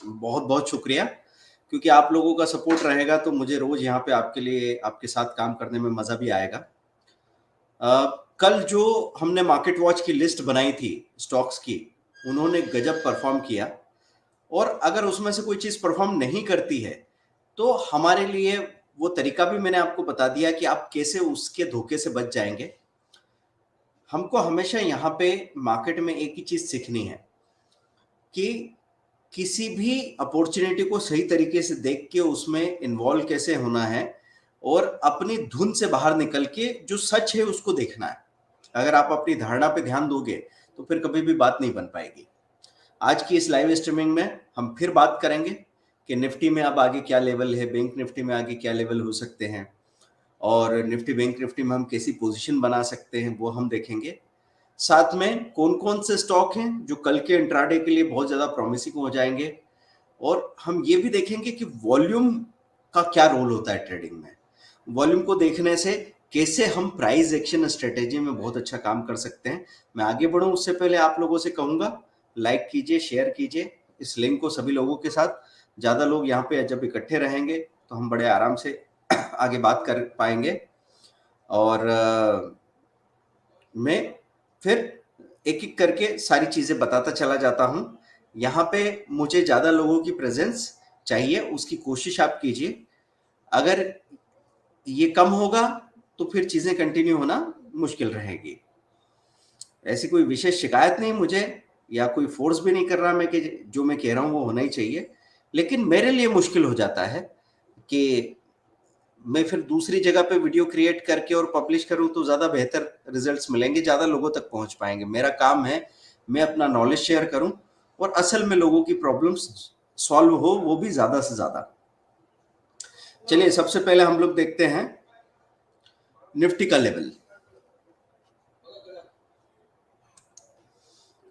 बहुत बहुत शुक्रिया, क्योंकि आप लोगों का सपोर्ट रहेगा तो मुझे रोज यहाँ पे आपके लिए आपके साथ काम करने में मजा भी आएगा। कल जो हमने मार्केट वॉच की लिस्ट बनाई थी स्टॉक्स की, उन्होंने गजब परफॉर्म किया। और अगर उसमें से कोई चीज परफॉर्म नहीं करती है तो हमारे लिए वो तरीका भी मैंने आपको बता दिया कि आप कैसे उसके धोखे से बच जाएंगे। हमको हमेशा यहाँ पे मार्केट में एक ही चीज सीखनी है कि किसी भी अपॉर्चुनिटी को सही तरीके से देख के उसमें इन्वॉल्व कैसे होना है और अपनी धुन से बाहर निकल के जो सच है उसको देखना है। अगर आप अपनी धारणा पे ध्यान दोगे तो फिर कभी भी बात नहीं बन पाएगी। आज की इस लाइव स्ट्रीमिंग में हम फिर बात करेंगे कि निफ्टी में अब आगे क्या लेवल है, बैंक निफ्टी में आगे क्या लेवल हो सकते हैं, और निफ्टी बैंक निफ्टी में हम कैसी पोजीशन बना सकते हैं वो हम देखेंगे। साथ में कौन कौन से स्टॉक हैं जो कल के इंट्राडे के लिए बहुत ज्यादा प्रॉमिसिंग हो जाएंगे, और हम ये भी देखेंगे कि वॉल्यूम का क्या रोल होता है ट्रेडिंग में। वॉल्यूम को देखने से कैसे हम प्राइस एक्शन स्ट्रेटेजी में बहुत अच्छा काम कर सकते हैं। मैं आगे बढ़ूं उससे पहले आप लोगों से कहूंगा, लाइक कीजिए, शेयर कीजिए इस लिंक को सभी लोगों के साथ। ज्यादा लोग यहाँ पे जब इकट्ठे रहेंगे तो हम बड़े आराम से आगे बात कर पाएंगे। और मैं फिर एक एक करके सारी चीजें बताता चला जाता हूं। यहाँ पे मुझे ज्यादा लोगों की प्रेजेंस चाहिए, उसकी कोशिश आप कीजिए। अगर ये कम होगा तो फिर चीजें कंटिन्यू होना मुश्किल रहेगी। ऐसी कोई विशेष शिकायत नहीं मुझे, या कोई फोर्स भी नहीं कर रहा मैं कि जो मैं कह रहा हूं वो होना ही चाहिए, लेकिन मेरे लिए मुश्किल हो जाता है कि मैं फिर दूसरी जगह पे वीडियो क्रिएट करके और पब्लिश करूं तो ज्यादा बेहतर रिजल्ट्स मिलेंगे, ज्यादा लोगों तक पहुंच पाएंगे। मेरा काम है मैं अपना नॉलेज शेयर करूं और असल में लोगों की प्रॉब्लम्स सॉल्व हो, वो भी ज्यादा से ज्यादा। चलिए सबसे पहले हम लोग देखते हैं निफ्टी का लेवल।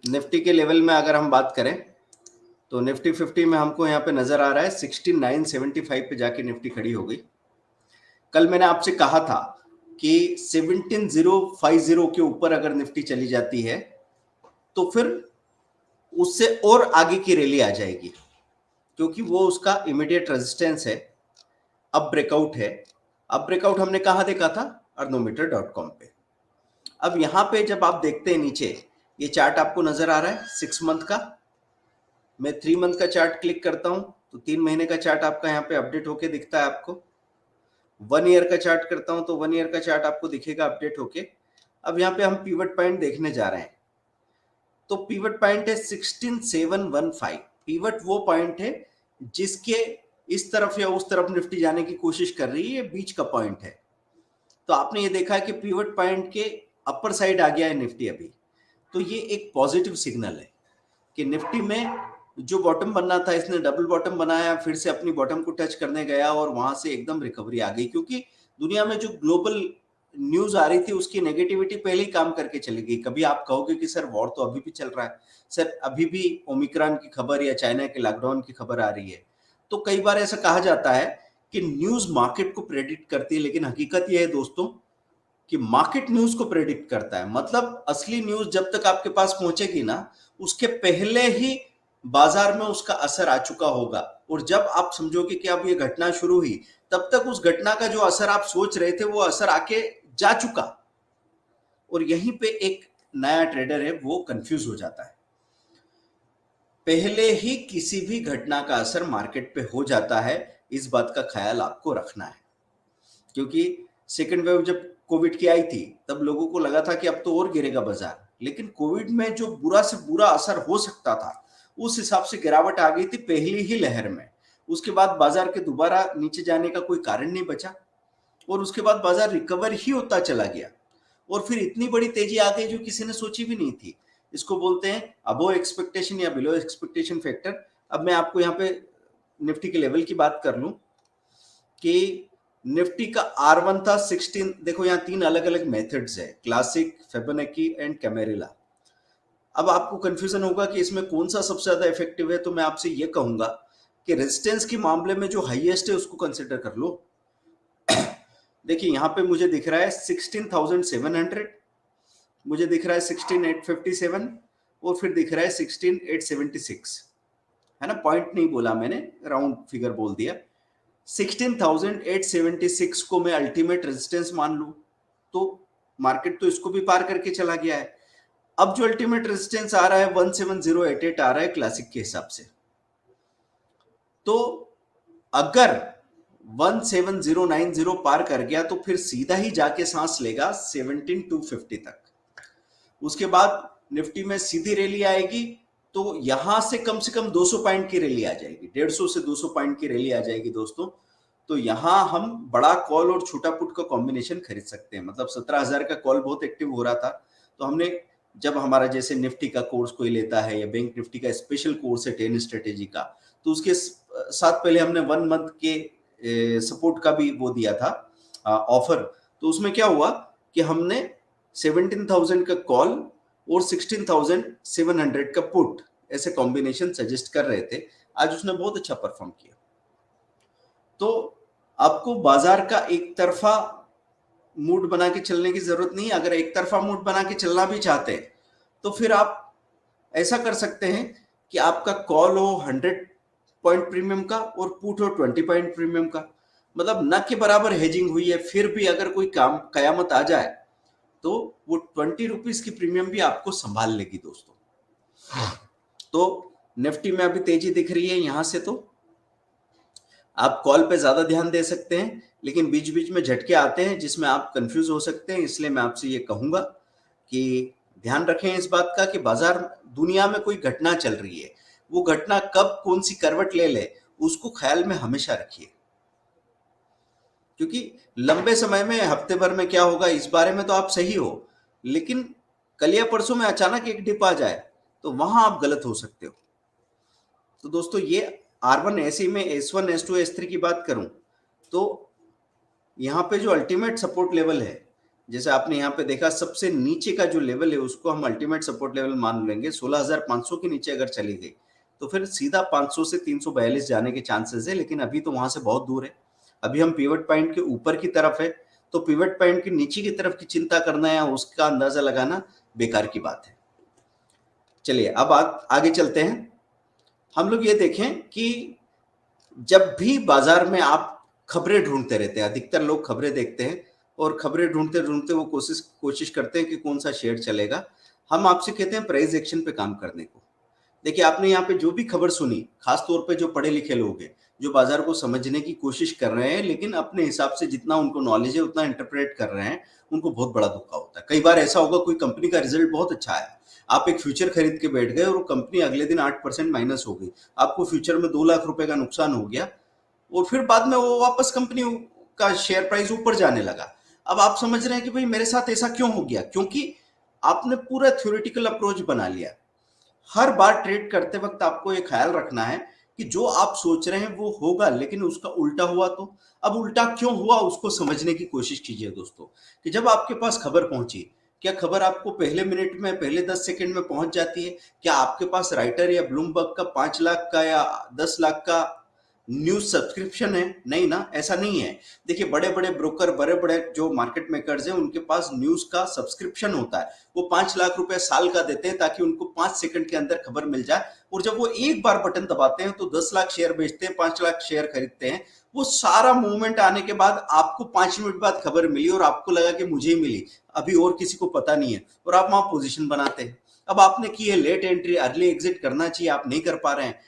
निफ्टी के लेवल में अगर हम बात करें तो निफ्टी 50 में हमको यहाँ पे नजर आ रहा है 16975 पे जाके निफ्टी खड़ी हो गई। कल मैंने आपसे कहा था कि 17050 के ऊपर अगर निफ्टी चली जाती है तो फिर उससे और आगे की रैली आ जाएगी, क्योंकि वो उसका इमीडिएट रेजिस्टेंस है। अब ब्रेकआउट है। अब ब्रेकआउट हमने कहा देखा था, अर्नोमीटर.com पे। अब यहां पे जब आप देखते हैं नीचे, ये चार्ट आपको नजर आ रहा है 6 मंथ का। मैं 3 मंथ का चार्ट क्लिक करता हूं तो 3 महीने का चार्ट आपका यहाँ पे अपडेट होके दिखता है आपको। 1 ईयर का चार्ट करता हूं तो 1 ईयर का चार्ट आपको दिखेगा अपडेट होके। अब यहाँ पे हम पीवट पॉइंट देखने जा रहे हैं, तो पीवट पॉइंट है 16715। पीवट वो पॉइंट है जिसके इस तरफ या उस तरफ निफ्टी जाने की कोशिश कर रही है, बीच का पॉइंट है। तो आपने ये देखा है कि पीवट पॉइंट के अपर साइड आ गया है निफ्टी अभी। तो ये एक पॉजिटिव सिग्नल है कि निफ्टी में जो बॉटम बनना था इसने डबल बॉटम बनाया, फिर से अपनी बॉटम को टच करने गया और वहां से एकदम रिकवरी आ गई। क्योंकि दुनिया में जो ग्लोबल न्यूज आ रही थी उसकी नेगेटिविटी पहले ही काम करके चली गई। कभी आप कहोगे कि सर वॉर तो अभी भी चल रहा है, सर अभी भी ओमिक्रॉन की खबर या चाइना के लॉकडाउन की खबर आ रही है। तो कई बार ऐसा कहा जाता है कि न्यूज मार्केट को प्रेडिक्ट करती है, लेकिन हकीकत यह है दोस्तों कि मार्केट न्यूज को प्रेडिक्ट करता है। मतलब असली न्यूज जब तक आपके पास पहुंचेगी ना, उसके पहले ही बाजार में उसका असर आ चुका होगा। और जब आप समझोगे कि अब ये घटना शुरू हुई, तब तक उस घटना का जो असर आप सोच रहे थे वो असर आके जा चुका। और यहीं पे एक नया ट्रेडर है वो कंफ्यूज हो जाता है। पहले ही किसी भी घटना का असर मार्केट पे हो जाता है, इस बात का ख्याल आपको रखना है। क्योंकि सेकेंड वेव जब कोविड की आई थी तब लोगों को लगा था कि अब तो और गिरेगा बाजार, लेकिन कोविड में जो बुरा से बुरा असर हो सकता था उस हिसाब से गिरावट आ गई थी पहली ही लहर में। उसके बाद बाजार के दोबारा नीचे जाने का कोई कारण नहीं बचा और उसके बाद बाजार रिकवर ही होता चला गया। और फिर इतनी बड़ी तेजी आ गई जो किसी ने सोची भी नहीं थी। इसको बोलते हैं अबो एक्सपेक्टेशन या बिलो एक्सपेक्टेशन फैक्टर। अब मैं आपको यहाँ पे निफ्टी के लेवल की बात कर लूं कि निफ्टी का R1 था 16। देखो यहाँ 3 अलग अलग मेथड्स है, क्लासिक, फिबोनाची एंड कैमेरेला। अब आपको कंफ्यूजन होगा कि इसमें कौन सा सबसे ज्यादा इफेक्टिव है, तो मैं आपसे ये कहूंगा कि रेजिस्टेंस के मामले में जो हाईएस्ट है उसको कंसिडर कर लो। देखिए यहाँ पे मुझे दिख रहा है 16,700, मुझे दिख रहा है 16,857 और फिर दिख रहा है 16,876। है ना, पॉइंट नहीं बोला मैंने, राउंड फिगर बोल दिया। 16,876 को मैं अल्टीमेट रेजिस्टेंस मान लूं तो मार्केट तो इसको भी पार करके चला गया है। अब जो अल्टीमेट रेजिस्टेंस आ रहा है 17088 आ रहा है क्लासिक के हिसाब से। तो अगर 17090 पार कर गया तो फिर सीधा ही जाके सांस लेगा 17250 तक। उसके बाद निफ्टी में सीधी रैली आएगी तो यहां से कम 200 पॉइंट की रैली आ जाएगी, 150 से 200 पॉइंट की रैली आ जाएगी दोस्तों। तो यहां हम बड़ा कॉल और छोटा पुट का कॉम्बिनेशन खरीद सकते हैं। मतलब 17,000 का कॉल बहुत एक्टिव हो रहा था, तो हमने जब हमारा जैसे निफ्टी का कोर्स कोई लेता है या बैंक निफ्टी का स्पेशल कोर्स है 10 स्ट्रेटेजी का, तो उसके साथ पहले हमने 1 मंथ के सपोर्ट का भी वो दिया था ऑफर। तो उसमें क्या हुआ कि हमने 17,000 का कॉल और 16,700 का पुट ऐसे कॉम्बिनेशन सजेस्ट कर रहे थे। आज उसने बहुत अच्छा परफॉर्म किया। तो आपको बाजार का एक तरफा मूड बना के चलने की जरूरत नहीं। अगर एक तरफा मूड बना के चलना भी चाहते हैं तो फिर आप ऐसा कर सकते हैं कि आपका कॉल हो 100 पॉइंट प्रीमियम का और पुट हो 20 पॉइंट प्रीमियम का। मतलब न के बराबर हेजिंग हुई है, फिर भी अगर कोई काम कयामत आ जाए तो वो 20 रुपीज की प्रीमियम भी आपको संभाल लेगी दोस्तों। तो निफ्टी में अभी तेजी दिख रही है, यहां से तो आप कॉल पे ज्यादा ध्यान दे सकते हैं, लेकिन बीच बीच में झटके आते हैं जिसमें आप कंफ्यूज हो सकते हैं। इसलिए मैं आपसे ये कहूंगा कि ध्यान रखें इस बात का कि बाजार दुनिया में कोई घटना चल रही है, वो घटना कब कौन सी करवट ले ले उसको ख्याल में हमेशा रखिए, क्योंकि लंबे समय में हफ्ते भर में क्या होगा इस बारे में तो आप सही हो, लेकिन कल या परसों में अचानक एक डिप आ जाए तो वहां आप गलत हो सकते हो। तो दोस्तों ये R1 ऐसे में S1 S2 S3 की बात करूं तो यहाँ पे जो अल्टीमेट सपोर्ट लेवल है, जैसे आपने यहाँ पे देखा सबसे नीचे का जो लेवल है उसको हम अल्टीमेट सपोर्ट लेवल मान लेंगे। 16,500 के नीचे अगर चली गई तो फिर सीधा 500 से 342 जाने के चांसेस है, लेकिन अभी तो वहां से बहुत दूर है। अभी हम पिवट पॉइंट के ऊपर की तरफ है, तो पिवट पॉइंट के नीचे की तरफ की चिंता करना या उसका अंदाजा लगाना बेकार की बात है। चलिए अब आगे चलते हैं। हम लोग ये देखें कि जब भी बाजार में आप खबरें ढूंढते रहते हैं, अधिकतर लोग खबरें देखते हैं और खबरें ढूंढते ढूंढते वो कोशिश करते हैं कि कौन सा शेयर चलेगा। हम आपसे कहते हैं प्राइस एक्शन पे काम करने को। देखिए आपने यहाँ पे जो भी खबर सुनी, खासतौर पे जो पढ़े लिखे लोग हैं, जो बाजार को समझने की कोशिश कर रहे हैं लेकिन अपने हिसाब से जितना उनको नॉलेज है उतना इंटरप्रेट कर रहे हैं, उनको बहुत बड़ा धोखा होता है। कई बार ऐसा होगा कोई कंपनी का रिजल्ट बहुत अच्छा आया, आप एक फ्यूचर खरीद के बैठ गए और वो कंपनी अगले दिन 8% माइनस हो गई, आपको फ्यूचर में 2 लाख रुपए का नुकसान हो गया और फिर बाद में वो वापस कंपनी का शेयर प्राइस ऊपर जाने लगा। अब आप समझ रहे हैं कि भाई मेरे साथ ऐसा क्यों हो गया, क्योंकि आपने पूरा थ्योरेटिकल अप्रोच बना लिया। हर बार ट्रेड करते वक्त आपको ये ख्याल रखना है कि जो आप सोच रहे हैं वो होगा, लेकिन उसका उल्टा हुआ तो। अब उल्टा क्यों हुआ उसको समझने की कोशिश कीजिए दोस्तों, कि जब आपके पास खबर पहुंची, क्या खबर आपको पहले मिनट में, पहले 10 सेकंड में पहुंच जाती है? क्या आपके पास राइटर या ब्लूमबर्ग का 5 लाख का या 10 लाख का न्यूज सब्सक्रिप्शन है? नहीं ना, ऐसा नहीं है। देखिए बड़े बड़े ब्रोकर, बड़े बड़े जो मार्केट मेकर्स हैं, उनके पास न्यूज का सब्सक्रिप्शन होता है। वो 5 लाख रुपए साल का देते हैं ताकि उनको 5 सेकंड के अंदर खबर मिल जाए, और जब वो एक बार बटन दबाते हैं तो 10 लाख शेयर बेचते हैं, 5 लाख शेयर खरीदते हैं। वो सारा मूवमेंट आने के बाद आपको 5 मिनट बाद खबर मिली और आपको लगा कि मुझे ही मिली, अभी और किसी को पता नहीं है, और आप वहां पोजीशन बनाते हैं। अब आपने की है लेट एंट्री, अर्ली एग्जिट करना चाहिए, आप नहीं कर पा रहे हैं,